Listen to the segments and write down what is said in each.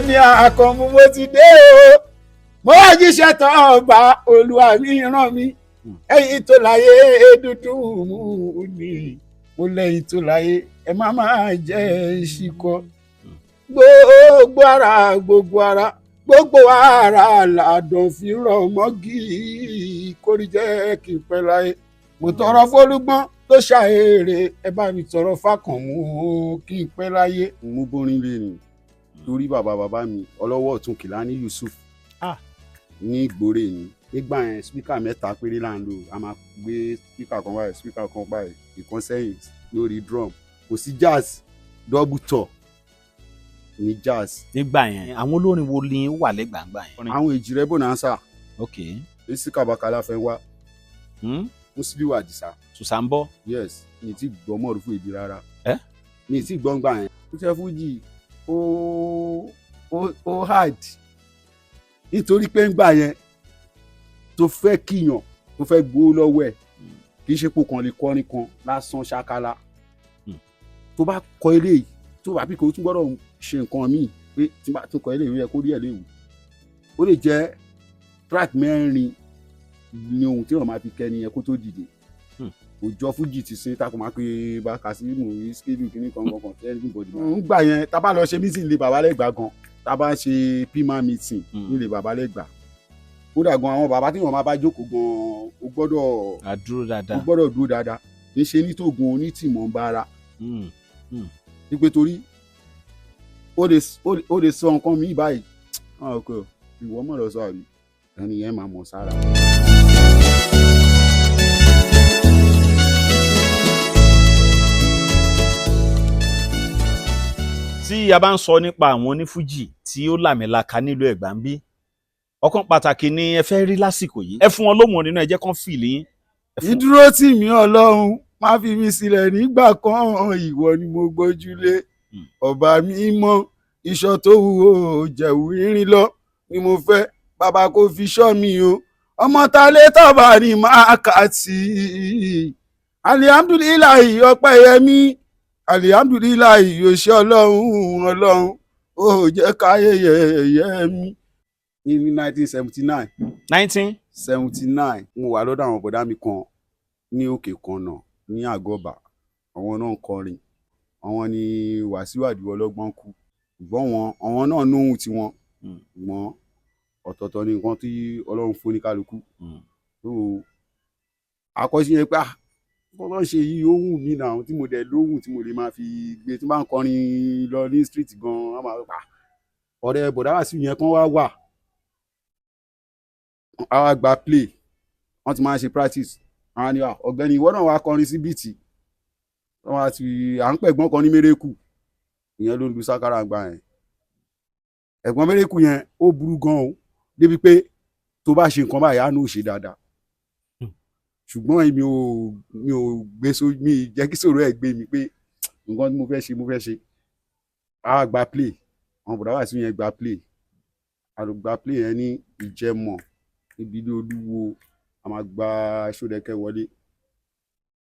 èmi Àkànmú mo ti dé o mo wá jíṣẹ́ tán ọba olúwa mi rán mi ẹ̀yin tó láyé dúdú mú ni mo lẹ́yìn tó láyé ẹ má máa jẹ́ ìṣìkọ gbogbo ara gbogbo ara làdùn fi rọ̀ mọ́gì kórìjẹ́ kí n pẹ́ láyé mo tọrọ fólúgbọ́n tó ṣàèrè ẹ bá mi tọrọ f'Àkànmú kí n pẹ́ láyé. mo borin lé ní torí bàbá mi ọlọ́wọ́ ọ̀tún Kìlání Yusuf ní ìgbórè ni nígbà yẹn spíkà mẹ́ta péré là ń lò a máa gbé spíkà kan báyìí spíkà kan báyìí ìkan sẹ́yìn lórí drum kò sí jazz double tour ní jazz. nígbà yẹn àwọn olórin wo ni ó wà lẹ́gbàgbà yẹn. àwọn Èjìrẹ́ Bonanza. ok. Isika Bakala fẹ́ wá. Musiliu Adisa. Susambo. yes ní ti gbọ́ Mọ́rúfú Èjì rárá. ní ti gbọ́ ngbà yẹn. ó ṣe fújì ó hard nítorí pé ngbà yẹn tó fẹ́ kíyàn tó fẹ́ gbowó lọ́wọ́ ẹ̀ kì í ṣe pò kan lè kọrin kan lásán ṣákálá tó bá kọ eléyìí tó bá bí kò tún gbọ́dọ̀ ṣe nǹkan míì pé tí bá tún kọ eléyìí yẹ kó rí ẹ̀ léwu ó lè jẹ́ track mẹ́rin ni ohun tí wọ́n máa fi kẹ́ni yẹn kó tó dìde òjò fújì ti sin takò máa pe bá Kasimu skédù kínní kankan everybody. ngbà yẹn tá a bá lọ ṣe meeting lè bàbá lẹ́gbàá gan tá a bá ṣe pima meeting nílé bàbá lẹ́gbàá kódà gan àwọn bàbá tí wọn máa bá jókòó gan ó gbọ́dọ̀ dúró dáadáa kì í ṣe nítògùn onítìmọ̀ ń bára wípé torí ó lè sọ nǹkan míì báyìí ìwọ mọ̀ lọ sọ àrí ẹni yẹn máa mọ̀ sára. tí a bá ń sọ nípa àwọn onífújì tí ó làmìlaka nílùú Ẹ̀gbá ń bí ọ̀kan pàtàkì ni ẹ fẹ́ rí lásìkò yìí ẹ fún wọn lóhùn nínú ẹ jẹ́ kán fìlì yín. ìdúró tì mí Ọlọ́run má fi mi sílẹ̀ nígbà kan ìwọ ni mo gbójúlé ọba mi mọ iṣan tó wúwo jẹ̀wù rírin lọ ni mo fẹ́ bàbá kò fi ṣọ́ mi o ọmọ ta lé tọ́ba ni máa kà sí alihamdulilayi ọpẹ́ yẹmí alihamdulilayi òṣè Ọlọ́run ó jẹ́ káyé yẹ̀yẹ́ mi. ní 1979. 1979. mo wà lọ́dọ̀ àwọn bọ̀dá mi kan ní òkè kan náà ní Àgọ́bà àwọn náà ń kọrin àwọn ni Wàsíù Àdìó Ọlọ́gbọ́n kú ṣùgbọ́n àwọn náà nóhùn tiwọn ṣùgbọ́n ọ̀tọ̀ọ̀tọ̀ ni nǹkan tí Ọlọ́run fún ní kálukú àkọsí yẹn pé bọ́lá ṣe yí ohun mi náà tí mo dẹ̀ lóhùn tí mo lè máa fi gbé tí bá ń kọrin lọ ní street gan-an ọ̀rẹ́ bọ̀dá Wàsíù yẹn kan wà àwa gba play wọ́n ti máa ṣe practice àwọn ni ọ̀gbẹ́ni ìwọ náà wá kọrin sí bíìtì wọ́n wá ti à ń pẹ̀gbọ́n kan ní mérékù ìyẹn ló ń lu sákàrà gbà yẹn ẹ̀gbọ́n mérékù yẹn ó burú gan-an o débi pé tó bá ṣe nǹkan báyìí á ní ò ṣe dáadáa ṣùgbọ́n mi ò gbé mi jẹ́ kí sọ̀rọ̀ ẹ̀ gbé mi pé nǹkan tí mo fẹ́ ṣe àwa gba play àwọn bọ̀dá Wàsíù yẹn gba play àlùgbà play yẹn ní Ìjẹ̀mọ̀ níbi ilé Olúwo a máa gba Ṣódẹkẹ wọlé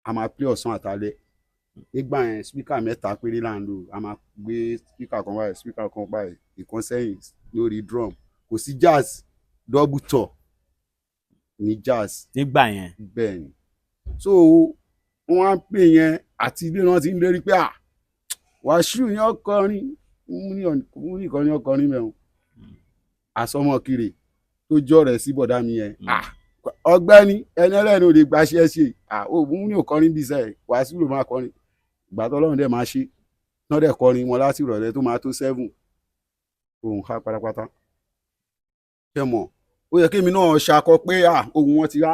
a máa play ọ̀sán àtàlẹ́ nígbà yẹn spíkà mẹ́ta péré là ń lò a máa gbé spíkà kan báyìí ìkan sẹ́yìn lórí drum kò sí jazz double tour ní jazz. nígbà yẹn. bẹ́ẹ̀ ni so wọ́n á pè yẹn àti ilé wọn ti ń lérí pé Wàsíù yẹn ọkọrin mú nìkan ní ọkọrin mẹ́rin àsọmọkiri tó jọ rẹ̀ sí bọ̀dá mi yẹn ọ̀gbẹ́ni ẹni ẹlẹ́ni ò lè gbaṣẹ́ ṣe òun ní òkọrin bí sẹ́ẹ̀ Wàsíù ló máa kọrin ìgbà tó Ọlọ́run dẹ̀ máa ṣe náà dẹ̀ kọrin wọn láti ìrọ̀lẹ́ tó máa tó 7 òun ká pátápátá ṣe mọ̀ ó yẹ kémi náà ṣakọ pé ohun wọn ti rá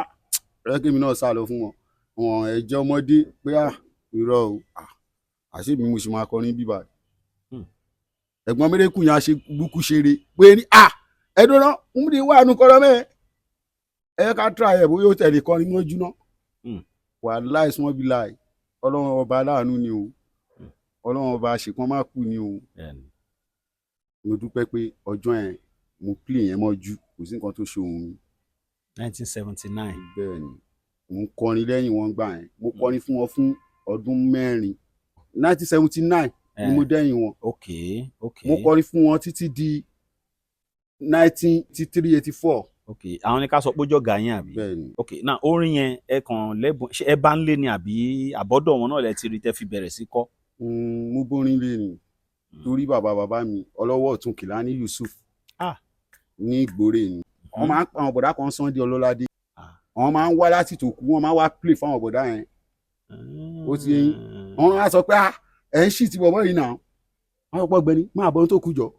ẹ kémi náà sá lọ fún wọn ẹjọ́ ọmọdé pé irọ́ o àṣébí mo ṣe máa kọrin bíbá ẹ̀gbọ́n mérékù yẹn ṣe búkú ṣeré pé ní ẹ̀dùn náà ń bí wà nù kọ́rọ́ mẹ́ẹ̀ ẹ ká tra ẹ̀ bóyá ó tẹ̀lé kọrin mọ́jú náà wà láì sún bí láì Ọlọ́run ọba aláàánú ni o Ọlọ́run ọba àṣekán má kú ni o mo dúpẹ́ pé ọjọ́ yẹn mo play yẹn mọ́jú kò sí nǹkan tó ṣe òun mi. 1979. bẹ́ẹ̀ ni mo ń kọrin lẹ́yìn wọn gbà yẹn mo kọrin fún wọn fún ọdún 4 1979 ni mo dẹ́yìn wọn. ok mo kọrin fún wọn títí di 1983-84. ok àwọn ní ká sọ pé ó jọ̀gá yín àbí. bẹ́ẹ̀ni. ok náà orin yẹn ẹ kàn lẹ́bùn ṣé ẹ bá ń lé ni àbí àbọ́dọ̀ wọn náà lẹ ti rí tẹ́ fi bẹ̀rẹ̀ sí kọ́. mo bórin lé ni torí bàbá mi ọlọ́wọ́ ọ̀tún Kìlání Yusuf ní Ìgbòrè ni wọ́n máa ń pa àwọn bọ̀dá kan Sunday Ọlọ́ládé wọ́n máa ń wá láti tòkú wọ́n máa wá play fáwọn bọ̀dá yẹn ó ti yẹn wọ́n á sọ pé ẹ̀ ń ṣì ti bọ̀bọ̀ yìí náà wọ́n á pọ̀ gbẹ́ni máa bọ́ tó kú jọ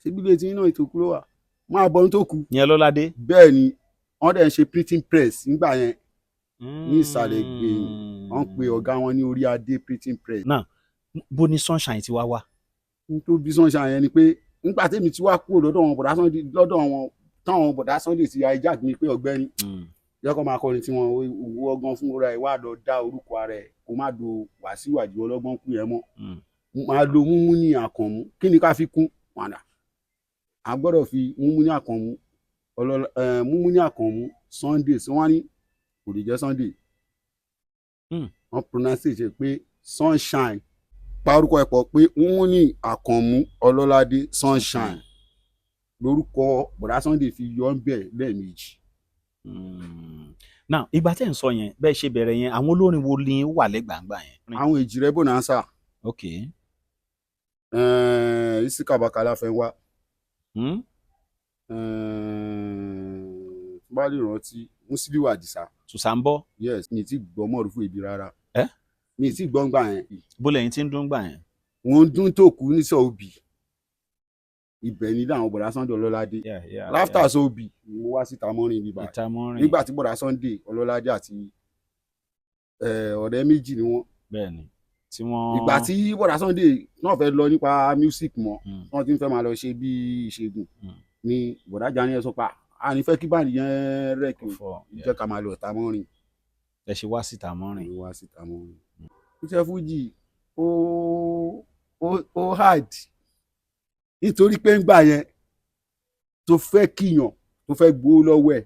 ṣé bíbélì tí iná ìtòkú ló wà máa bọ́ tó kú. yẹn Lọ́ládé. bẹ́ẹ̀ ni wọ́n dẹ̀ ń ṣe printing press nígbà yẹn ní ìsàlẹ̀ gbẹ̀yìn wọ́n pe ọ̀gá wọn ní Orí Adé printing press. náà bó ní Sunshine ti wá wá. tó bí Sunshine yẹn ni pé nígbà tèmi ti wá kúrò lọ́dọ̀ wọn bọ̀dá Sunday lọ́dọ̀ wọn táwọn bọ̀dá Sunday ti hijack mi pé ọ̀gbẹ́ni yẹ kó máa kọrin tí wọn owó ọgbọ́n fún ra ẹ̀ wá lọ dá orúkọ ara ẹ̀ kó má do Wàsíù Àjìó ọlọ́gbọ́n kú yẹn mọ́ máa lo Múmúní Àkànmú kí ni ká fi kún padà a gbọ́dọ̀ fi Múmúní Àkànmú Múmúní Àkànmú Sunday tí wọ́n ní kò lè jẹ́ Sunday wọ́n pronounce ṣe pé Sunshine pa orúkọ ẹ̀ pọ̀ pé Múmúní Àkànmú Ọlọ́ládé Sunshine lórúkọ bọ̀dá Sunday fi yọ ń bẹ̀ lẹ́ẹ̀mejì. now ìgbà tẹ́ ń sọ yẹn bẹ́ẹ̀ ṣe bẹ̀rẹ̀ yẹn àwọn olórin wo ni ó wà lẹ́gbàǹgbà yẹn. àwọn Èjìrẹ́ Bonanza. ok. Isika Bakala fẹ́ wá. bá lè rántí Musiliu Àdìsá. Sùsàmbọ́. yes mi ti gbọ́ Mọ̀rúfù Ìbí rárá. ẹ mi ti gbọ́ ngbà yẹn. bó lẹ́yìn tí ń dún gbà yẹn. wọ́n ń dún tó kú ní Sọ́ọ̀bì ibẹ̀ ní àwọn bọ̀dá Sunday Ọlọ́ládé láftà Sọ́ọ̀bì mo wá sí Ìtàmọ́rin níbà nígbà tí bọ̀dá Sunday Ọlọ́ládé àti ọ̀rẹ́ méjì ni wọ́n. bẹ́ẹ̀ni tí wọ́n. ìgbà tí bọ̀dá Sunday náà fẹ́ lọ nípa music mọ́ wọ́n ti ń fẹ́ máa lọ ṣe bí ìṣègùn ni bọ̀dá Jani ẹ̀ sọ pa a ní fẹ́ kí báyìí yẹn rẹ̀ kí o jẹ́ ká máa lọ Ìtàmọ́rin. ẹ ṣe wá sí Ìtàmọ́rin. wá sí Ìtàmọ́rin. iṣẹ́ fújì ó hard nítorí pé ń gbà yẹn tó fẹ́ kíyàn tó fẹ́ gbowó lọ́wọ́ ẹ̀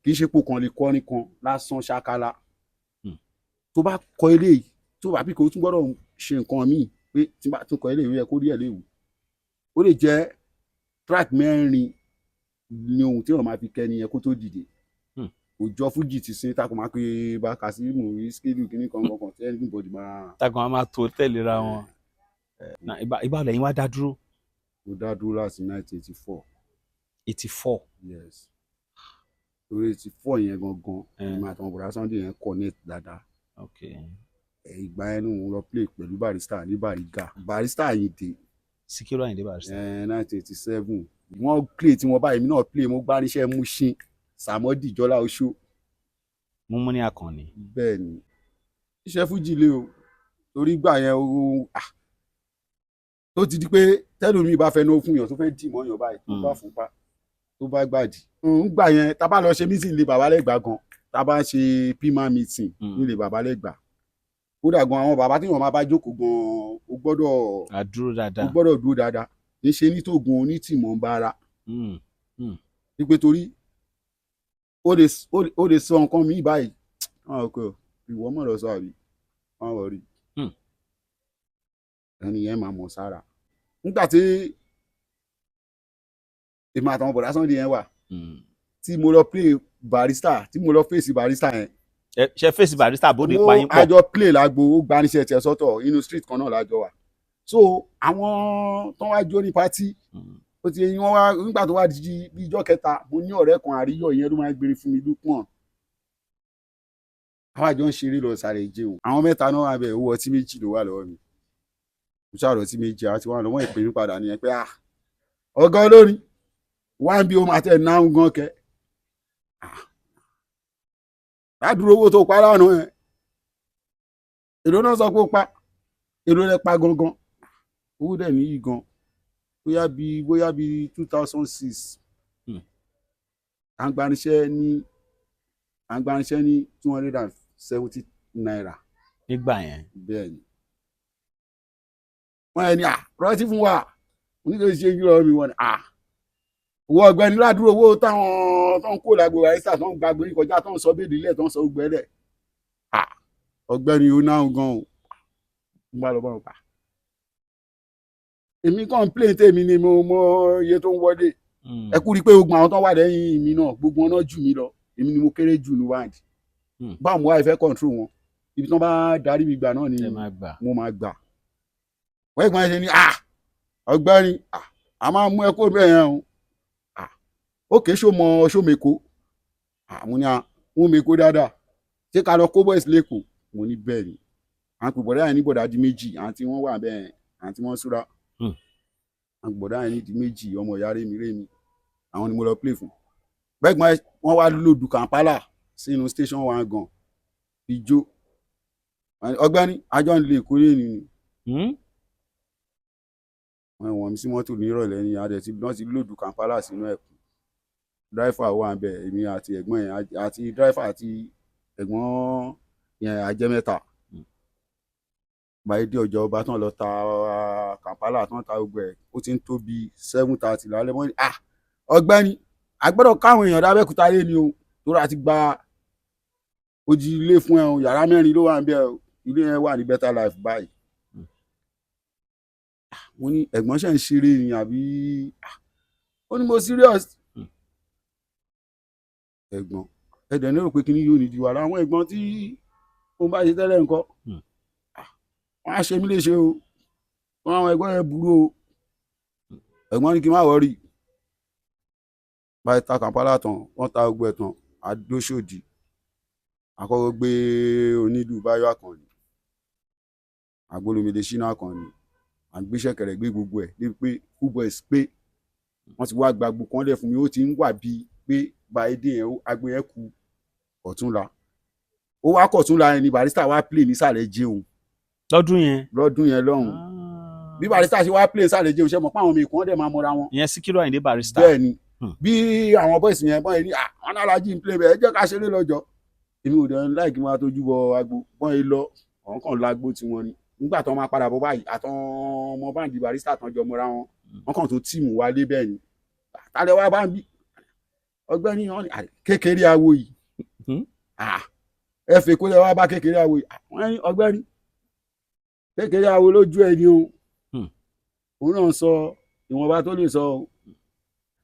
kì í ṣe pò kàn lè kọrin kan lásán ṣákálá tó bá kọ eléyìí tó bá bí kò tún gbọ́dọ̀ ṣe nǹkan míì pé tí bá tún kọ eléyìí yẹ kó rí ẹ̀ léwu ó lè jẹ́ track mẹ́rin ni ohun tí wọ́n máa fi kẹ́ni yẹn kó tó dìde òjò fújì ti sin takò máa pe bá Kasimu Wizkid kìíní kan kankan tí anybody máa. takò máa tó tẹ̀léra wọn ìgbà lẹ́yìn wá dá dúró. ó dá dúró láti 1984. 84. yes torí 84 yẹn gangan ìmọ̀ àtàwọn bọ̀dá Sunday yẹn connect dáadáa. ok. ìgbà yẹn ni mo lọ play pẹ̀lú Barrister ní Bariga Barrister Àyìndé. Síkírù Àyìndé Barrister. 1987 wọ́n play tí wọ́n báyìí mi náà play mo gbá níṣẹ́ Mushin Sàmọ́dì Jọlá Oṣó. Múmúní Àkànní. bẹ́ẹ̀ ni iṣẹ́ fújì lé o torí gbà yẹn o tó ti di pé tẹ́lómi bá fẹ́ náà fún yàn tó fẹ́ dì mọ́ yàn báyìí tó bá fún pa tó bá gbàdì. ńgbà yẹn tá a bá lọ ṣe meeting ilé bàbá lẹ́gbàá gan tá a bá ṣe pima meeting nílé bàbá lẹ́gbàá kódà gan àwọn bàbá tí wọn máa bá jókòó gan o gbọ́dọ̀ dúró dáadáa o gbọ́dọ̀ dúró dáadáa kì í ṣe nítògùn onítìmọ̀ ń bára wípé torí ó lè sọ nǹkan mi báyìí wọn ò kọ ìwọ mọ̀ lọ sọ àbí wọn ò rí ẹni yẹn máa mọ̀ sára nígbà tí èmi àtàwọn bọ̀dá Sunday yẹn wà tí mo lọ play Barrister tí mo lọ fèsì Barrister yẹn. ṣe fèsì Barrister bó de pa yín pọ̀. àjọ play lágbo ó gbaníṣẹ́ tiẹ̀ sọ́tọ̀ inú street kan náà lájọ wà so àwọn tó wá jó ní pátí ó ti yẹn wá nígbà tó wá di bí ijọ́ kẹta mo ní ọ̀rẹ́ kan Àríyọ̀ ìyẹn ló máa ń gbére fún mi Lukman àwọn àjọ ń ṣeré lọ sàrè jẹun àwọn mẹ́ta náà wà bẹ́ẹ̀ owó ọtí méjì ló wà lọ́wọ́ mi mo ṣàrọ̀ ọtí méjì àti wọn lọ́wọ́ ìpè mi padà nìyẹn pé ọ̀gá olórin wá ń bí o máa tẹ̀ náà ń gan kẹ́ ládùúró owó tó pa lánàá ẹ̀ èlò náà sọ pé ó pa èlò rẹ̀ pa gangan owó dẹ̀ níyì gan bóyá bíi 2006 àgbàníṣẹ́ ní 270 naira. nígbà yẹn. bẹ́ẹ̀ ni wọ́n ẹni rántí fún wa oníkèé ṣe kí lọ́ọ́ mi wọ́n ni owó ọ̀gbẹ́ni ládùúró owó táwọn tó ń kó lágbo Barrister tó ń gbàgbé kọjá tó ń sọ béèdì ilẹ̀ tó ń sọ gbẹ́lẹ̀ ọ̀gbẹ́ni ó náà gan o ń bá lọ bá wọn pa èmi complain tèmi ni mo mọ iye tó ń wọlé ẹ kú rí i pé gbogbo àwọn tó wà lẹ́yìn mi náà gbogbo wọn náà jù mí lọ èmi ni mo kéré jù ní wáǹdì báwo mo wá ìfẹ́ control wọn ibi tí wọ́n bá darí mi gbà náà ni mo máa gbà wọ́n ìgbọ́n ẹ̀ ṣe ni ọgbẹ́ni a máa mú ẹ kó bẹ́ẹ̀ yẹn o ó kè é ṣó meko mo ní àwọn meko dáadáa ṣé ká lọ kó boys lẹ́kọ̀ọ́ mo ní bẹ́ẹ̀ ni àwọn pè bọ̀dá yẹn ní bọ̀dá di méjì àwọn tí wọ́n wà bẹ́ẹ̀ àwọn tí wọ́n súra àwọn bọ̀dá yẹn ní di méjì ọmọ ìyá rémi àwọn ni mo lọ play fún bẹ́ẹ̀ gbọ́n wọ́n wá lòdù Kampala sínú station one gan ijó ọgbẹ́ni ajọ́ ń lè kórè ni wọ́n mi sí mọ́tò nírọ̀lẹ́ ní adẹ̀ tí wọ́n ti lòdù Kampala sínú ẹ̀kú dráìfà wà bẹ́ẹ̀ èmi àti ẹ̀gbọ́n yẹn àti dráìfà àti ẹ̀gbọ́n yẹn ajẹ́mẹ́ta báyìí dé ọjọ́ ọba tán lọ ta Kampala tán ta gbogbo ẹ̀ ó ti ń tó bí 7:30 lálẹ́ mọ́ ọgbẹ́ni agbọ́dọ̀ káwọn èèyàn dábẹ́kúta lé ni o torí àti gba ojì ilé fún ẹ o yàrá 4 ló wà ń bẹ ilé yẹn wà ní better life báyìí mo ní ẹ̀gbọ́n ṣe ń ṣeré ni àbí ó ní mo serious ẹ̀gbọ́n ẹ̀dẹ̀ ní rò pé kíní yóò ní di wàhálà àwọn ẹ̀gbọ́n tí mo bá ṣe tẹ́lẹ̀ nǹkan wọ́n á ṣe mí léṣe o wọ́n àwọn ẹ̀gbọ́n yẹn burú o ẹ̀gbọ́n ní kí n má wọ́rì báyìí ta Kampala tán wọ́n ta gbogbo ẹ̀ tán Adóṣòdì àkọ́kọ́ gbé onílù Báyọ̀ Àkànní Agbolomide Ṣínà Àkànní àgbéṣẹ́ kẹrẹ̀ gbé gbogbo ẹ̀ débi pé Coolboys pé wọ́n ti wá gbàgbó kan lẹ̀ fún mi ó ti ń wà bíi pé báyìí yẹn agbe yẹn kù ọ̀túnla ó wá kọ̀túnla yẹn ni Barrister wá play nísàlẹ̀ Jẹun lọ́dún yẹn lọ́hùn bí Barrister ṣe wá play nísàlẹ̀ Jẹun ṣe mọ̀ pé àwọn ọmọ ìkùn dẹ̀ máa mọ́ra wọn. ìyẹn Síkírù Àyìndé Barrister. bẹ́ẹ̀ ni bí àwọn boys yẹn bọ́n yẹn ní àwọn alájí ń play bẹ́ẹ̀ ẹ jẹ́ ká ṣeré lọ́jọ́ èmi ò dẹ̀ láìkí máa tójú bọ agbo bọ́n yẹn lọ ọ̀hún kan lágbo tiwọn ni nígbà tó máa padà bọ̀ báyìí àtọ́ ọmọ báńdì Barrister tán jọ mọ́ra wọn wọ́n kàn tó tíìmù wálé bẹ́ẹ̀ ni tálẹ̀ wá bá ń bí ọgbẹ́ni wọn ni kékeré awo yìí ẹ fẹ́ kó lẹ wá bá kékeré awo yìí wọ́n ní ọgbẹ́ni kékeré awo lójú ẹni o òun náà sọ ìwọ̀nba tó lè sọ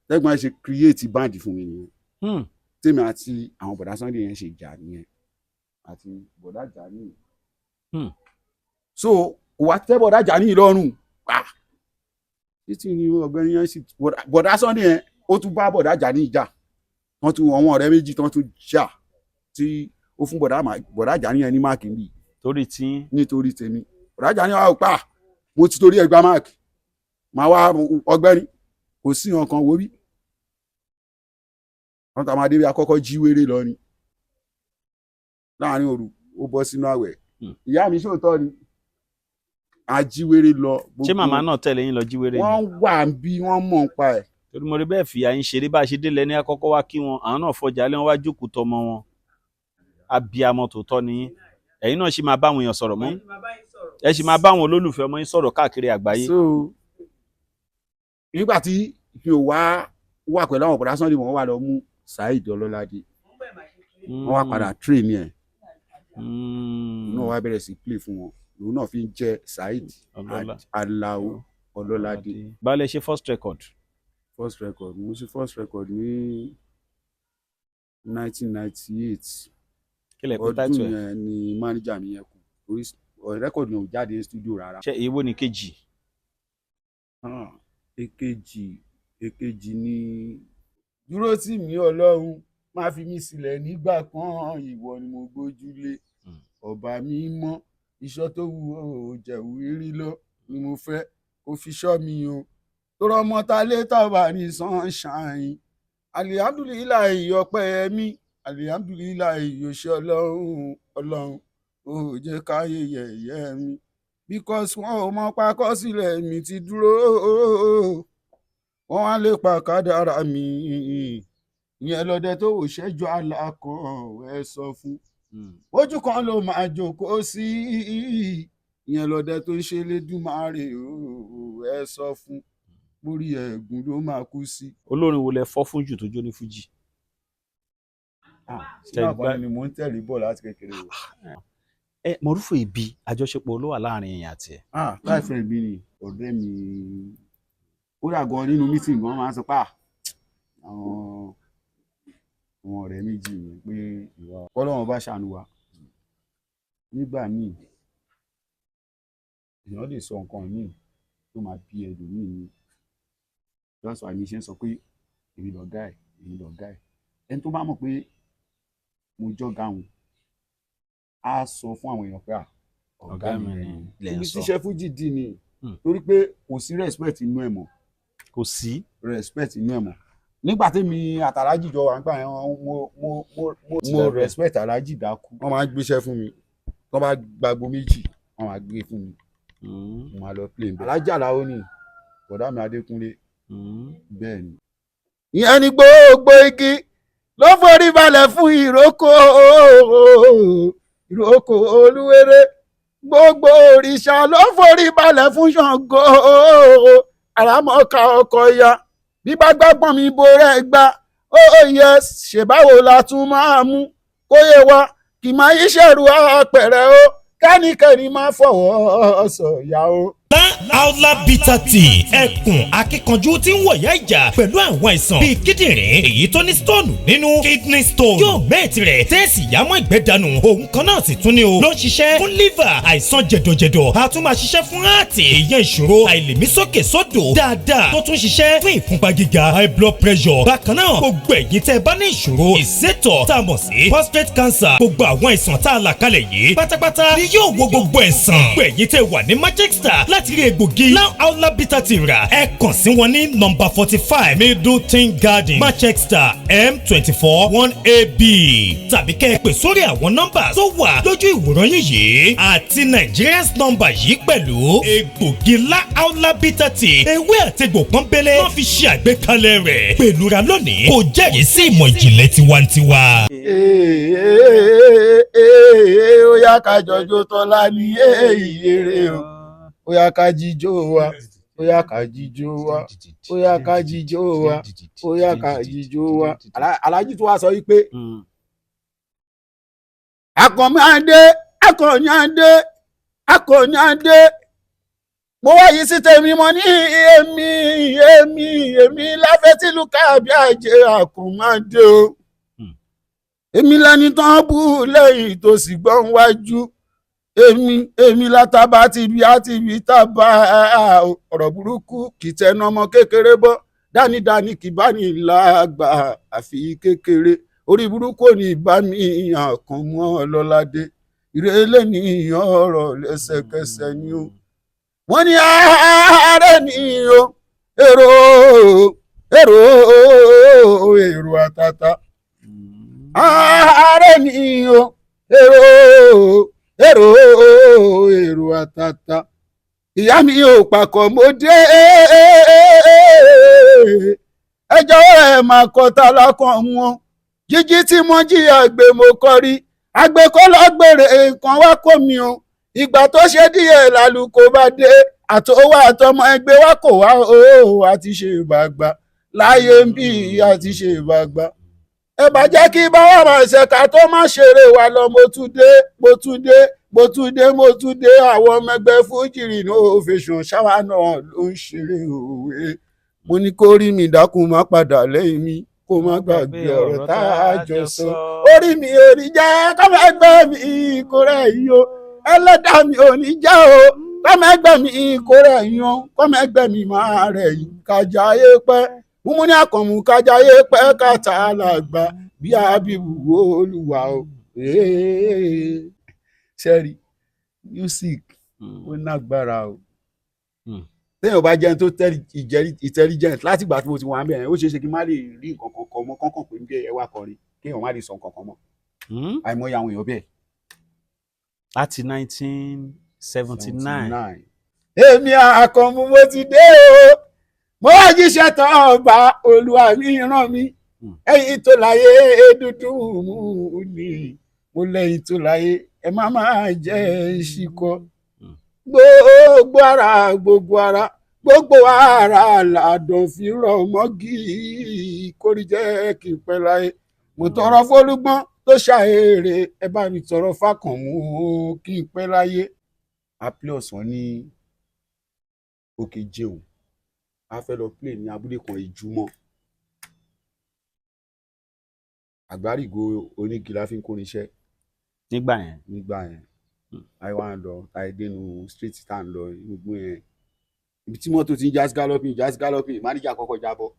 lẹ́gbọ̀n ẹ ṣe create band fún mi nìyẹn tèmi àti àwọn bọ̀dá Sunday yẹn ṣe jà nìyẹn àti bọ̀dá jà nìyẹn so wà tẹ́ bọ̀dá jà ní ìlọrùn títí ni ọ̀gbẹ́ni yẹn sì bọ̀dá Sunday yẹn ó tún bá bọ̀dá jà ní ìjà wọ́n tún àwọn ọ̀rẹ́ méjì tán tún jà tí ó fún bọ̀dá jà ní yẹn ní máàkì níbi nítorí tèmi bọ̀dá jà ní wàá pa mo ti torí ẹgbàá máàkì máa wá ọ̀gbẹ́ni kò sí nǹkan wo bí wọ́n ta máa débi akọ́kọ́ jí wéré lọ ni láàrin òru ó bọ́ sínú àwẹ̀ ìyá mi ṣòótọ́ ni ajíwèrè lọ. ṣé màmá náà tẹ̀lé yín lọ jíwèrè ni. wọ́n wà bí wọ́n mọ̀ ń pa ẹ̀. torí mo rí bẹ́ẹ̀ fìyà yín ṣeré bá a ṣe délẹ̀ ní àkọ́kọ́ wá kí wọn àwọn náà fọjà lé wọn wá jókòó tọmọ wọn abiyamọ tòótọ́ ni yín ẹ̀yin náà ṣì máa bá àwọn èèyàn sọ̀rọ̀ mọ́ ẹ ṣì máa bá àwọn olólùfẹ́ ọmọ yín sọ̀rọ̀ káàkiri àgbáyé. so nígbà tí mi ò wà pẹ̀lú àwọn bọ̀dá Sunday wọ́n wà lọ mú Saheed Ọlọ́ládé wọ́n wá padà train ẹ̀ náà wá bẹ̀rẹ̀ sí play fún wọn lòun náà fi ń jẹ́ Saheed Alao Ọlọ́ládé. balẹ̀ ṣe first record mo ṣe first record ní 1998 ọdún yẹn ni manager mi yẹn kù orí record yẹn ò jáde ní studio rárá. ṣe èwo ni kejì. èkejì ni dúró tì mí Ọlọ́run má fi mí sílẹ̀ nígbà kan ìwọ ni mo gbójúlé ọba mi mọ́ iṣọ́ tó wù ó jẹ̀wù rírí lọ ni mo fẹ́ kó fi ṣọ́ mi o tó rọmọ ta létà wà ní sunshine alihamdulilayi ọpẹ́ mi alihamdulilayi yòṣẹ Ọlọ́run ó jẹ́ káyé yẹ̀yẹ́ mi because wọn ò mọ pakọ́sílẹ̀ mi ti dúró wọn wá lè pa kádàrá mi ìyẹn lọdẹ tó wò ṣẹ́jú alákan ẹ sọ fún ojú kan ló máa jókòó sí ìyẹn lọdẹ tó ń ṣe lédùmarè ẹ sọ fún borí ẹ̀gún ló máa kú sí. olórin wo lẹ fọ́ fún jù tó jó ní fújì. ṣé àbọ̀ ni mò ń tẹ̀lé bọ̀ láti kékeré o. Mọ̀rúfù Ìbí àjọṣepọ̀ ló wà láàrin èèyàn àti ẹ̀. láìpẹ́ ìbí ni ọ̀rẹ́ mi ó dà gan nínú mítìn gan máa ń sọ pé àwọn ọ̀rẹ́ méjì mi pé ìwà Ọlọ́run bá ṣàánú wa nígbà míì èèyàn lè sọ nǹkan míì tó máa bí ẹlòmíì ní lọ́sọ àmì ṣe ń sọ pé èmi lọ̀gá ẹ̀ ẹni tó bá mọ̀ pé mo jọ́gá òun á sọ fún àwọn èèyàn pé ọ̀gá mi ni ibi tíṣẹ́ fújì dì ní torí pé kò sí respect inú ẹ̀ mọ́ kò sí respect inú ẹ̀ mọ́ nígbà tèmi àtàlájì jọ wà nígbà yẹn mo respect alájì dákú wọ́n máa ń gbéṣẹ́ fún mi wọ́n bá gbàgbó méjì wọ́n máa gbé fún mi mo máa lọ play alájì àláwọ ni bọ̀dá mi Adékúnlé bẹ́ẹ̀ ni. ìyẹn ni gbogbo igi ló forí balẹ̀ fún ìrókò Olúwéré gbogbo òrìṣà ló forí balẹ̀ fún Ṣàngó àràmọ́ka ọkọ̀ ya bí bá gbàgbọ́n mi borẹ́ gbá yẹ ṣèbáwo la tún máa mú kó yé wa kì máa yí ṣẹ̀rù àpẹẹrẹ o kẹ́nikẹ́ni máa fọwọ́ sọ̀yà o. Aula Bitter Tea ẹkùn akíkanjú tí ń wọ̀yá ìjà pẹ̀lú àwọn àìsàn bíi kíndìnrín èyí tó ní stone nínú kidney stone yóò mẹ́ẹ̀tì rẹ̀ tẹ́ẹ̀sì yámọ́ ìgbẹ́ dànù òun kan náà sì tún ní o ló ń ṣiṣẹ́ fún liver àìsàn jẹ̀dọ̀jẹ̀dọ̀ a tún máa ṣiṣẹ́ fún heart èèyàn ìṣòro àìlèmí sókè sódò dáadáa tó tún ṣiṣẹ́ fún ìfúnpá gíga high blood pressure bákan náà gbogbo ẹ̀yin tẹ́ bá ní ìṣòro ìsétọ̀ tá a mọ̀ sí prostate cancer gbogbo àwọn àìsàn tá a là kalẹ̀ yìí pátápátá ni yóò wo gbogbo ẹ̀sán gbogbo ẹ̀yin tẹ́ wà ní Manchester láti rí egbògi Aula Bitter Tea rà ẹ kàn sí wọn ní nọ́mbà 45 Middleton Garden Manchester M24 1AB tàbí kẹ́ ẹ pè sórí àwọn nọ́mbà tó wà lójú ìwòran yìí àti Nigerians nọ́mbà yìí pẹ̀lú egbògi Aula Bitter Tea ewé àtegbò pọ́nbélé wọ́n fi ṣe àgbékalẹ̀ rẹ̀ pẹ̀lúra lónìí kò jẹ́rìí sí ìmọ̀ ìjìnlẹ̀ tiwantiwa. Ó yá ká jọjọ́ tọ́lá ní èrè o ó yá ká jíjó wa ó yá ká jíjó wa ó yá ká jíjó wa ó yá ká jíjó wa aláàjì tó wá sọ wípé akọ̀nyàndé mo wá yìí sí tèmi mo ní èmi láfẹ́tìlú káàbí àjẹ àkùnmáde o èmi lẹni tán bú lẹ́yìn tó sì gbọ́n wájú èmi látàbà tìbí àtìbí tàbá ọ̀rọ̀ burúkú kì í tẹnu ọmọ kékeré bọ́ dánidání kì bá ní làgbà àfi kékeré orí burúkú ò ní bá mi àkàn mọ́ ọlọ́ládé ìrẹ́lẹ̀ ní ọ̀rọ̀ lẹ́sẹ̀kẹsẹ̀ ni o wọ́n ní ààrẹ ní o èrò àtàtà ààrẹ ní o èrò àtàtà ìyá mi ò pàkọ́ mo dé ẹjọ́ ẹ̀ máa kọ́ ta lákàn wọn jíjí tí mo jìyà gbé mo kọrí agbẹ́kọ́lọ́gbèrè nǹkan wá kó mi o ìgbà tó ṣe díẹ̀ lálùkò bá dé àtọwọ́ àtọmọ ẹgbẹ́ wa kò wá àti ṣe ìbàgbà láyé ń bí àti ṣe ìbàgbà ẹ bá jẹ́ kí báwa máa ṣẹ̀ka tó má ṣeré wa lọ mo tún dé àwọn ọmọ ẹgbẹ́ fújìrì ní òfìsàn ṣáwa náà ló ń ṣeré òwe mo ní kó rí mi dákun má padà lẹ́yìn mi kó má gbàgbé ọ̀rọ̀ tá a jọ sọ orí mi ò ní jẹ́ kọ́mọ ẹgbẹ́ mi kó rẹ̀ yí o ẹlẹ́dàá mi ò ní jẹ́ o kọ́mọ ẹgbẹ́ mi kó rẹ̀ yí o kọ́mọ ẹgbẹ́ mi máa rẹ̀ yí kájà ayé pẹ́ múmú ní àkànmú kájà ayé pẹ́ káta alàgbà bí abibu olúwa o sẹ́rí music ó nágbára o téèyàn bá jẹun tó intelligent láti ìgbà tí mo ti wà ń bẹ̀rẹ̀ ó ṣeé ṣe kí n má lè rí nǹkan kan kọ mọ́ kọ́kàn pé ń bí ẹ wá kọrin kéèyàn má lè sọ nǹkan kan mọ́ àìmọye àwọn èèyàn bẹ́ẹ̀. láti 1979. èmi àkànmú mo ti dé o mo wá jíṣẹ́ tán ọba olúwa mi rán mi ẹ̀yin tó láyé dúdú mú ni mo lẹ́yìn tó láyé ẹ má máa jẹ́ ìṣìkọ gbogbo ara làdùn fi rọ̀ mọ́gì kórìjẹ́ kí n pẹ́ láyé mo tọrọ fólúgbọ́n tó ṣàèrè ẹ bá mi tọrọ fákànmú kí n pẹ́ láyé. apilẹ̀ ọ̀sán ní òkè jẹun a fẹ́ lọ play ní abúlé kan ìjùmọ̀ àgbárígo onígi la fi ń kórin iṣẹ́ nígbà yẹn. nígbà yẹn táyé wá ń lọ táyé dénú street tá ń lọ gbogbo yẹn ibi tí mọ́tò ti ń jazz galloping máníjà kọ́kọ́ jábọ́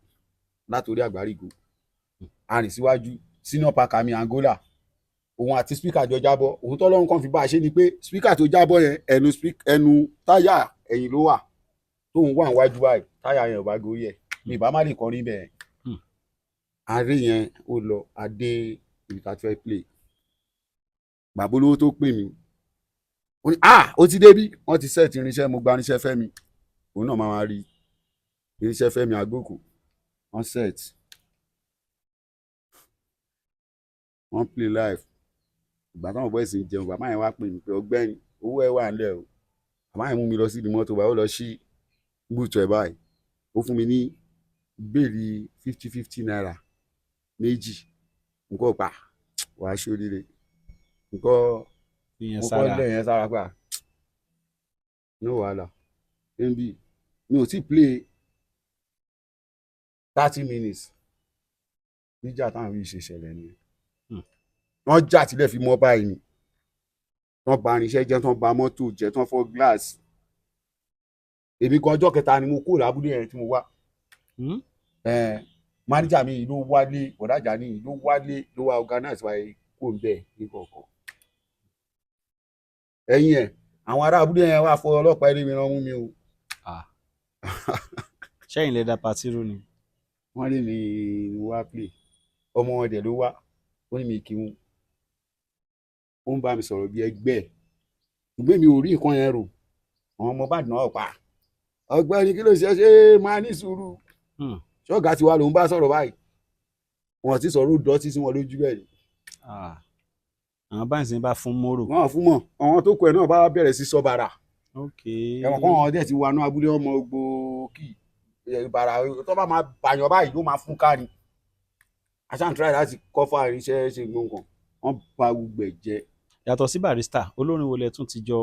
látòrí àgbárígo arìn síwájú senior parker mi Angola òun àti speaker jọ jábọ́ òun tọ́lọ́run kan fi bá a ṣe ni pé speaker tó jábọ́ yẹn ẹnu táyà ẹ̀yìn ló wà tóun wà níwájú báyìí táyà yẹn ò bá gorí ẹ̀ ní ìbá má lè kọrin bẹ́ẹ̀ ààrẹ yẹn ó lọ adé ibi tá a ti fẹ́ play bàbá olówó tó pè mí ó ní ó ti débí wọ́n ti set irinṣẹ́ mo gba irinṣẹ́ Fẹ́mi òun náà máa rí irinṣẹ́ Fẹ́mi Àgbòkò wọ́n set wọ́n play live ìgbà táwọn bọ́ ìsìn jẹun bàbá yẹn wá pè mí pé ọgbẹ́ni owó ẹ̀ wà nílẹ̀ o bàbá yẹn mú mi lọ sí ìdí mọ́tò báyìí ó lọ sí bùtù ẹ̀ báyìí ó fún mi ní bẹ́ẹ̀lì 50 naira méjì nǹkan pa wàá ṣe oríire nǹkan lẹ́yìn sára pa ní wàhálà mb mi ò tí play 30 minutes níjà táwọn yìí ṣe ṣẹlẹ̀ ni wọ́n jà tilẹ̀ fi mọ́ báyìí ni wọ́n bà irinṣẹ́ jẹ́ tán bà mọ́tò jẹ́ tán fọ́ gíláàsì èmi kan ọjọ́ kẹta ni mo kúrò lábúlé yẹn tí mo wá máníjà mi ló wálé ọ̀dájà ní ló wálé ló wá organize wáyé kó ń bẹ̀ ní kọ̀ọ̀kan ẹ̀yìn ẹ̀ àwọn ará abúlé yẹn wá fọ ọlọ́pàá eré mi rán mú mi o. ṣẹ́yìn lẹ́dà pàtírù ni. wọ́n lé mi wá play ọmọ wọn dẹ̀ ló wá ó ní mi kí wọn ó ń bá mi sọ̀rọ̀ bí ẹgbẹ́ ìgbé mi ò rí nǹkan yẹn rò àwọn ọmọ bá dùn ọ́ pa ọ̀gbẹ́ni kí ló ṣe máa ní sùúrù ṣọ́ọ̀gá tiwa ló ń bá sọ̀rọ̀ báyìí wọn ti sọ̀rọ̀ dọ́tí sí wọn lójú bẹ́ẹ̀ ni. àwọn báyìí sì bá fún mórò. wọn fún mọ àwọn tó kọ ẹ náà bá bẹ̀rẹ̀ sí sọ bàrà ẹ̀wọ̀n kan wọn dẹ̀ ti wà ní abúlé ọmọ gbogbo kì bàrà tó bá máa bàyàn báyìí ló máa fún ká ni aṣáǹtìráì láti kọ́fà irinṣẹ́ ṣe gbọ̀ngàn wọ́n bá gbogbo ẹ̀ jẹ́. yàtọ̀ sí Barrister olórin wo lẹ tún ti jọ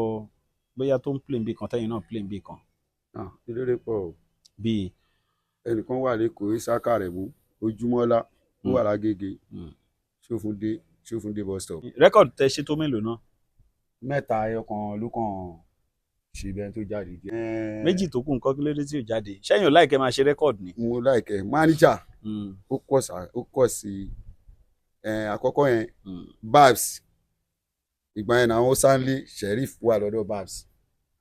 bóyá tó ń play bí kan tẹ́yìn náà play bí kan. eléré pọ̀ o. bíi. ẹnìkan wà lẹ́kọ̀ọ́ Ìsáká rẹ̀ mú Ojúmọ́lá ó wà lágége Ṣófúndé bus stop. rẹ́kọ̀dù tẹ ṣe tó mélòó náà. mẹ́ta ẹyọkan ló kàn ṣe bẹ́ẹ̀ tó jáde. méjì tó kù nǹkan kí ló dé tí ò jáde ṣẹ́yìn ò láìkẹ́ máa ṣe rẹ́kọ̀dù ni. mo láìkẹ́ máníjà ó kọ̀ sí àkọ́kọ́ yẹn Babs ìgbà yẹn àwọn Stanley Sheriff wà lọ́dọ̀ Babs.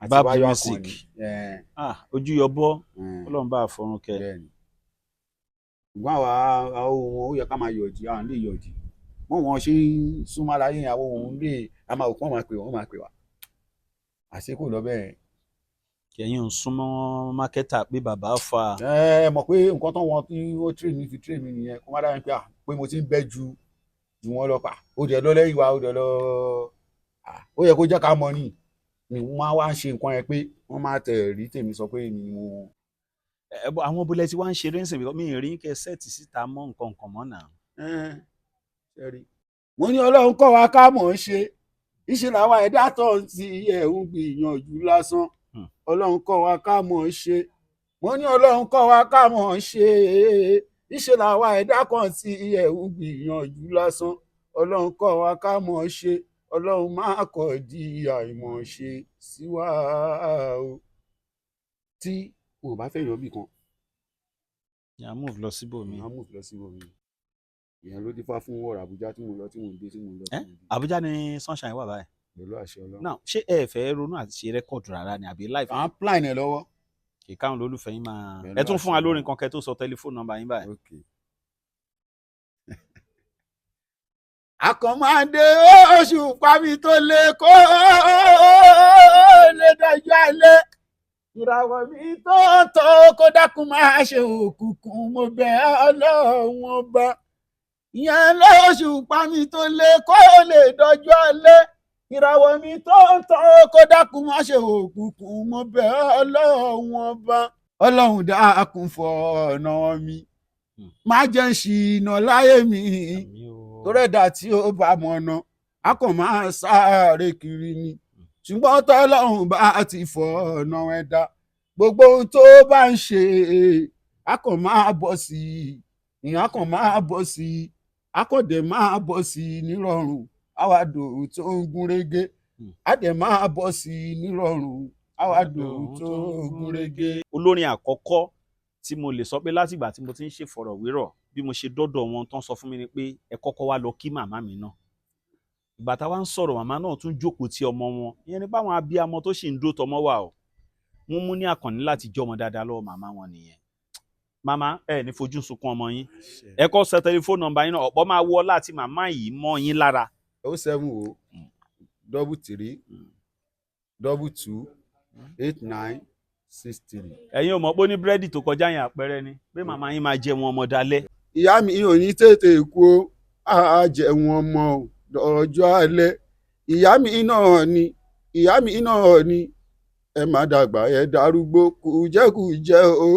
Bab music ojú yọbọ Ọlọ́run bá fọrún kẹ. ṣùgbọ́n àwa ohun ó yẹ ká máa yọ̀dí àwọn lè yọ̀dí wọ́n ṣe ń súnmọ́ aláyé àwọn ohun lè a máa òpó wọ́n máa pè wá àṣekò lọ bẹ́ẹ̀. kẹ̀yìn ń súnmọ́ mákẹ́tà pé bàbá fa. mọ̀ pé nǹkan tó wọn tí ó train mi fi train mi nìyẹn kó má dára pé pé mo ti ń bẹ́ ju wọn lọ pa ó dẹ̀ lọ lẹ́yìn wa ó dẹ̀ lọ ó yẹ kó jẹ́ ká mọ̀ ni wọ́n wá ń ṣe nǹkan yẹn pé wọ́n máa tẹ̀ rí tèmi sọ pé mi mo. àwọn bulẹ̀ tí wọ́n ń ṣeré ń sìn mi rí kẹ́ sẹ́ẹ̀tì síta mọ́ nǹkan mọ́ náà. mo ní Ọlọ́run kọ́ wa ká mọ̀ ń ṣe ìṣe làwọn ẹ̀dá tó ń ti ẹ̀hún gbìyànjú lásán Ọlọ́run kọ́ wa ká mọ̀ ń ṣe mo ní Ọlọ́run kọ́ wa ká mọ̀ ń ṣe ìṣe làwọn ẹ̀dá kan ti ẹ̀hún gbìyànjú lásán Ọlọ́run kọ́ wa ká mọ̀ ń ṣe Ọlọ́run máa kọ̀ di àìmọ̀ ṣe sí wa o tí o bá fẹ́ yan bí kan. yà move lọ síbòmí. ìyẹn ló dífá fún wọ́ọ̀rọ̀ Àbújá tí mo lọ tí mo ń dé tí mo ń lọ. Àbújá ni Sunshine wà báyìí. pẹ̀lú àṣẹ Ọlọ́run. now ṣé ẹ fẹ́ ronú àti ṣe rẹ́kọ̀dù rárá ni àbí live. à ń plan ẹ lọ́wọ́. ìkáhùn lólùfẹ́ yín máa ẹ tún fún wa lórin kan kẹ́ tó sọ tẹlifóònù nọ́mbà yín báyìí. Okay. àkànmáde oṣù pàmì tó lè kó lè dájọ́ alẹ́ ìràwọ̀ mi tó tó kó dákun máa ṣe òkùnkùn mo bẹ̀ Ọlọ́run ọba ìyẹn lóṣù pàmì tó lè kó lè dájọ́ alẹ́ ìràwọ̀ mi tó tó kó dákun máa ṣe òkùnkùn mo bẹ̀ Ọlọ́run ọba Ọlọ́run dákun fọ̀nà mi má jẹ́ ń ṣìnà láyé mi torẹ́dà tí ó bá mọ̀nà a kàn máa sáré kiri ni ṣùgbọ́n tọ́lọ́run bá ti fọ̀nà ẹ̀dá gbogbo ohun tó bá ń ṣe a kàn máa bọ̀ sí i ìyẹn a kàn máa bọ̀ sí i akọ̀dẹ̀ máa bọ̀ sí i nírọ̀rùn àwàdò tó ń gún régé àdẹ̀ máa bọ̀ sí i nírọ̀rùn àwàdò tó ń gún régé. olórin àkọ́kọ́ tí mo lè sọ pé látìgbà tí mo ti ń ṣèfọ̀rọ̀wérọ̀ bí mo ṣe dọ́dọ̀ wọn tán sọ fún mi ni pé ẹ kọ́kọ́ wá lọ kí màmá mi náà. ìgbà táwa ń sọ̀rọ̀ màmá náà tún jókòó ti ọmọ wọn ìyẹn ni báwọn abiyamọ tó ṣì ń dó tọmọ wà o. wọ́n mú ní Àkànní láti jọmọ dáadáa lọ́wọ́ màmá wọn nìyẹn. màmá ẹ ní fojú sunkún ọmọ yín ẹ kọ́ sọ tẹlifóònù nọ́mbà yín náà ọ̀pọ̀ máa wọ́ láti màmá yìí mọ́ yín lára. 070 33 22 89 63. ẹ̀yin ò mọ̀ pé ó ní búrẹ́dì tó kọjá yẹn àpẹẹrẹ ni pé màmá yín máa jẹun ọmọ dalẹ́. ìyá mi ò ní tètè kú ó á jẹun ọmọ ọjọ́ alẹ́. ìyá mi náà ni ẹ má dàgbà ẹ darúgbó kùjẹ́kùjẹ́ o.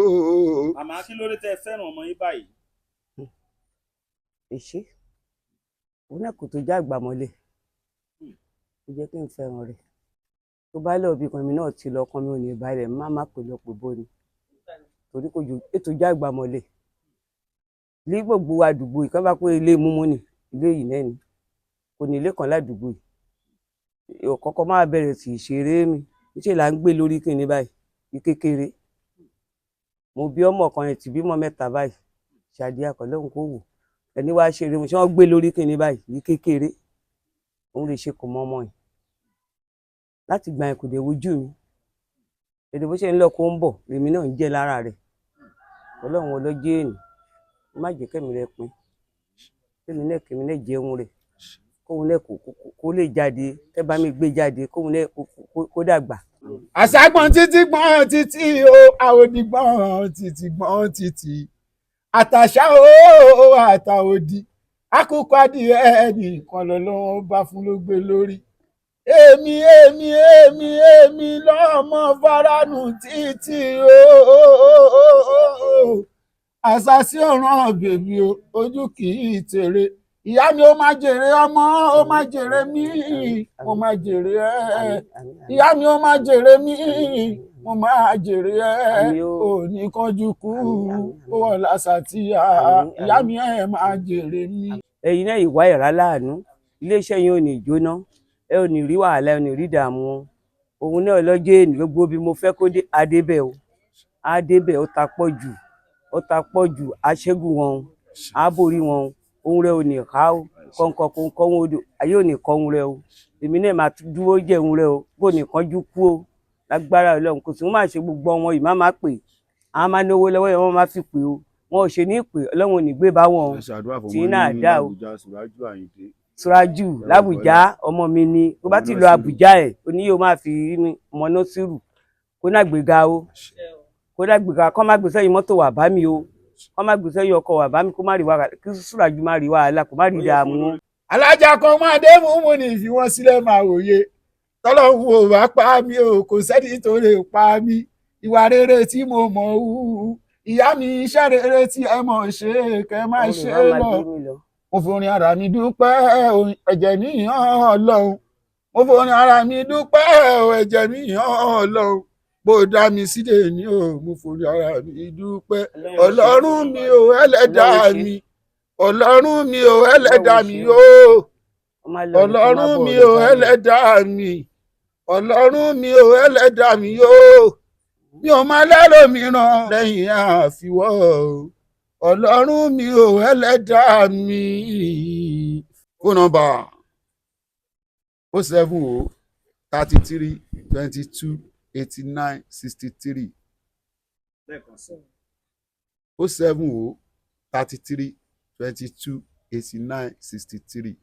màmá kí ló dé tẹ́ ẹ fẹ́ràn ọmọ yín báyìí. èṣe òun náà kò tó já àgbà mọ́lẹ̀ ó jẹ́ kí n fẹ́ràn rẹ̀ tó bá lọ bí kan mi náà ti lọ ọkàn mi ò ní balẹ̀ má pè lọ pè bó ni torí kò ju ètò já àgbà mọ́lẹ̀ ní gbogbo àdúgbò yìí kán bá pé ilé múmú ni ilé yìí náà ni kò ní ilé kan ládùúgbò yìí ọ̀kọ́kọ́ máa bẹ̀rẹ̀ sí í ṣeré mi níṣẹ́ là ń gbé lórí kí ni báyìí ní kékeré mo bí ọmọ kan yẹn ti bímọ 3 báyìí ṣàdí àkọlẹ́hùn kò wò ẹni wá ṣeré mo ṣe wọ́n gbé lórí kí ni báyìí ní kékeré òun lè ṣe kò mọ ọmọ yìí láti gbà yẹn kò dé wojú mi èdè bó ṣe ń lọ kó ń bọ̀ lèmi náà ń jẹ́ lára rẹ̀ ọlọ́run ọlọ́jọ́ èèní má jẹ́ kẹ́mi rẹ pin kẹ́mi náà jẹun rẹ̀ kóun náà kó lè jáde kẹ́ bá mi gbé jáde kóun náà kó dàgbà. àṣàgbọ̀n títí gbọ́n títí o àwòdì gbọ́n títí gbọ́n títí àtàṣà o àtàwòdì àkùkọ adìẹ nìkan lọ́lọ́wọ́ bá fún ló gbé lórí. èmi lọ́mọ Fáránù títí o àṣàṣì ọ̀ràn bèbí o ojú kì í tèrè ìyá mi ó máa jèrè ọmọ ó máa jèrè mí mo máa jèrè ẹ ìyá mi ó máa jèrè mí mo máa jèrè ẹ ò ní kánjú kú ó wọ lásàtìyà ìyá mi ẹ máa jèrè mí. ẹ̀yin náà ìwà ẹ̀rá láàánú iléeṣẹ́ yín ò ní jóná ẹ ò ní rí wàhálà ẹ ò ní rí ìdààmú òun náà lọ́jọ́ èèní gbogbo bí mo fẹ́ kó dé adébẹ̀ ó ta pọ̀ jù aṣẹ́gun wọn àbórí wọn ohun rẹ ò ní ká o kọ̀ǹkọ̀ kò ń kọ́ wọn odò ayé ò ní kọ́ ohun rẹ o èmi náà máa dúró jẹ́ ohun rẹ o bó ní kánjú kú o lágbára Ọlọ́run kò sí wọn máa ṣe gbogbo ọmọ yìí má pè àwọn máa náwó lọ́wọ́ yẹn wọ́n máa fi pè o wọn ò ṣe ní pè Ọlọ́run ò ní gbé bá wọn o tí náà dá o Suraju l'Àbújá ọmọ mi ni tó bá ti lọ Àbújá ẹ̀ oní yóò máa fi ọmọ náà sírù kó náà gbéga o kó náà gbéga kọ́ má gbèsè yìí mọ́tò wà bá mi o wọ́n má gbèsè yìí ọkọ̀ wà bá mi kó má rí wàhálà kí Suraju má rí wàhálà kó má rí dààmú. alájà kan máa dé mú ní ìfi wọn sílẹ̀ máa wòye tọ́lọ́hún ò bá pa mí o kò sẹ́ni tó lè pa mí ìwà rere tí mo mọ̀ ọ́ ìyá mi iṣẹ́ rere tí ẹ mọ̀ ṣe kẹ́ má ṣe lọ. mo forin ara mi dúpẹ́ ẹ̀jẹ̀ mi yàn Ọlọ́run mo forin ara mi dúpẹ́ ẹ̀jẹ̀ mi yàn Ọlọ́run bó dá mi sílẹ̀ ní o mo forin ara mi dúpẹ́ Ọlọ́run mi ò ẹlẹ́dàá mi Ọlọ́run mi ò ẹlẹ́dàá mi o Ọlọ́run mi ò ẹlẹ́dàá mi Ọlọ́run mi ò ẹlẹ́dàá mi o mi ò máa lẹ́lòmíràn lẹ́yìn àfiwọ́ Ọlọ́run mi ò ẹlẹ́dàá mi. Phone number 070 33 22 89 63 070 33 22 89 63.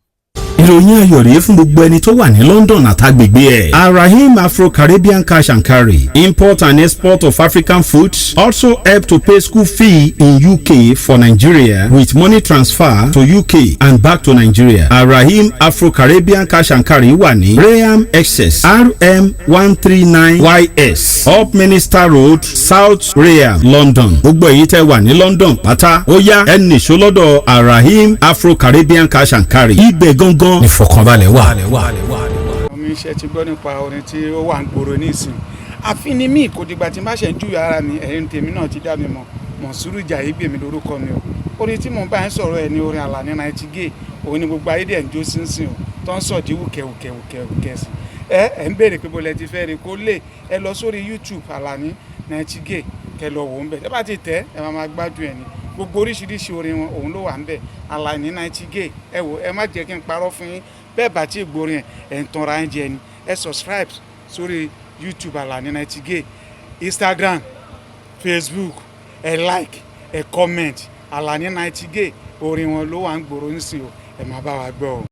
ìròyìn ayọ̀ rèé fún gbogbo ẹni tó wà ní London àtàgbègbè ẹ̀. Arahim Afro-Caribbean Cash and Carry, import and export of African foods, also help to pay school fee in UK for Nigeria with money transfer to UK and back to Nigeria. Arahim Afro-Caribbean Cash and Carry wà ní Graham Excess RM 139YS Up Minister Road, South Graham, London. Gbogbo èyí tẹ́ wà ní London pátá ó yá ẹ nìṣó lọ́dọ̀ Arahim Afro-Caribbean Cash and Carry. Ibẹ̀ gangan ìfọ̀kànbalẹ̀ wà. ọmọ iṣẹ́ ti gbọ́ nípa orin tí ó wà ń gbòòrò nísìn àfin ni mí kò dìgbà tí n bá ṣe ń júwe ara mi ẹ̀yìn tèmi náà ti dá mi mọ̀ Mọ̀nsúrù Jàyégbèmí lórúkọ mi o orin tí mò ń bá yín sọ̀rọ̀ ẹ̀ ní orin Àlàní Nightingale òun ni gbogbo ayé dẹ̀ ń jó sínsìn o tó ń sọ̀dí wùkẹ́wùkẹ́ sí ẹ ń béèrè pé bọ́lẹ̀ ti fẹ́ rí kó lè ẹ lọ sórí YouTube Àlàní Nightingale kẹ lọ wò ń bẹ̀ ẹ bá ti tẹ̀ ẹ máa gbádùn ẹ̀ ní gbogbo oríṣiríṣi orin wọn òun ló wà ń bẹ̀ Àlàní Nightingale ẹ wò ẹ má jẹ́ kí n parọ́ fún yín bẹ́ẹ̀ bá tí ìgbórin ẹ̀ ń tanra ẹ̀ jẹ ni ẹ subscribe sórí YouTube Àlàní Nightingale Instagram Facebook ẹ like ẹ comment Àlàní Nightingale orin wọn ló wà ń gbòòrò ń sìn o ẹ má bá wa gbọ́ o.